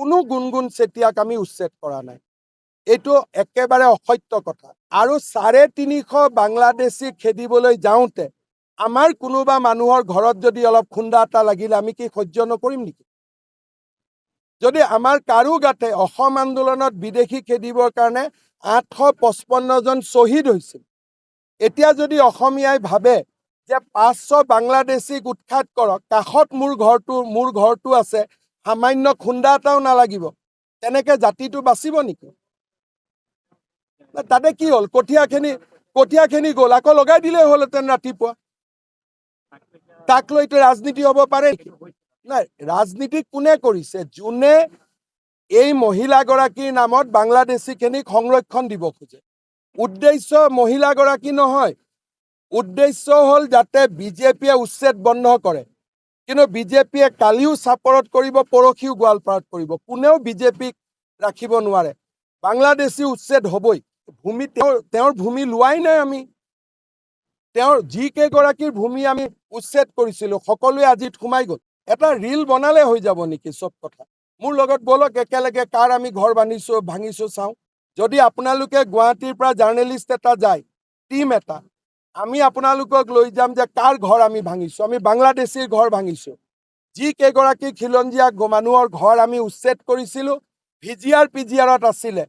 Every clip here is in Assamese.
কোনো গুণগুণ চেতিয়াক আমি উচ্ছেদ কৰা নাই। এইটো একেবাৰে অসত্য কথা। আৰু ৩৫০ বাংলাদেশী খেদিবলৈ যাওঁতে আমাৰ কোনোবা মানুহৰ ঘৰত যদি অলপ খুন্দা এটা লাগিলে আমি কি সহ্য নকৰিম নেকি? যদি আমাৰ কাৰো গাতে অসম আন্দোলনত বিদেশী খেদিবৰ কাৰণে ৮৫৫ জন শ্বহীদ হৈছিল, এতিয়া যদি অসমীয়াই ভাবে যে ৫০০ বাংলাদেশীক উৎখাত কৰক, কাষত মোৰ ঘৰটো আছে, সামান্য খুন্দা এটাও নালাগিব, তেনেকে জাতিটো বাচিব নেকি? তাতে কি হ'ল? কঠীয়াখিনি গ'ল, আকৌ লগাই দিলেই হ'লহেঁতেন ৰাতিপুৱা। তাক লৈতো ৰাজনীতি হ'ব পাৰে নেকি? নাই, ৰাজনীতি কোনে কৰিছে? যোনে এই মহিলাগৰাকীৰ নামত বাংলাদেশীখিনিক সংৰক্ষণ দিব খোজে। উদ্দেশ্য মহিলাগৰাকী নহয়, উদ্দেশ্য হ'ল যাতে বিজেপিয়ে উচ্ছেদ বন্ধ কৰে। কিন্তু বিজেপিয়ে কালিও চাপৰত কৰিব, পৰহিও গোৱালপাৰাত কৰিব। কোনেও বিজেপিক ৰাখিব নোৱাৰে। বাংলাদেশী উচ্ছেদ হ'বই। তেওঁৰ ভূমি লোৱাই নাই আমি। তেওঁৰ যিকেইগৰাকীৰ ভূমি আমি উচ্ছেদ কৰিছিলোঁ, সকলোৱে আজিত সোমাই গ'ল। এটা ৰীল বনালে হৈ যাব নেকি চব কথা? মোৰ লগত বলক একেলগে কাৰ আমি ঘৰ ভাঙিছো চাওঁ। যদি আপোনালোকে গুৱাহাটীৰ পৰা জাৰ্নেলিষ্ট এটা যায়, টিম এটা, আমি আপোনালোকক লৈ যাম যে কাৰ ঘৰ আমি ভাঙিছোঁ। আমি বাংলাদেশীৰ ঘৰ ভাঙিছোঁ। যিকেইগৰাকী খিলঞ্জীয়া মানুহৰ ঘৰ আমি উচ্ছেদ কৰিছিলোঁ, PGRত আছিলে,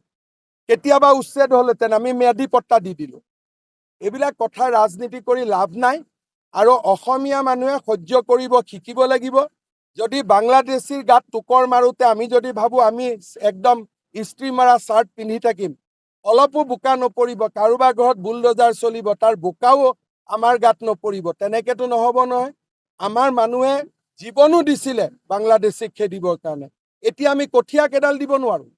কেতিয়াবা উচ্ছেদ হ'লহেঁতেন, আমি ম্যাদী পট্টা দি দিলোঁ। এইবিলাক কথা ৰাজনীতি কৰি লাভ নাই। আৰু অসমীয়া মানুহে সহ্য কৰিব শিকিব লাগিব। যদি বাংলাদেশীৰ গাত টোকৰ মাৰোতে আমি যদি ভাবোঁ আমি একদম ইস্ত্ৰি মাৰা চাৰ্ট পিন্ধি থাকিম, অলপো বোকা নপৰিব, কাৰোবাৰ ঘৰত বুলডোজাৰ চলিব, তাৰ বোকাও আমাৰ গাত নপৰিব, তেনেকেতো নহ'ব নহয়। আমাৰ মানুহে জীৱনো দিছিলে বাংলাদেশীক খেদিবৰ কাৰণে। এতিয়া আমি কঠীয়া কেইডাল দিব নোৱাৰোঁ।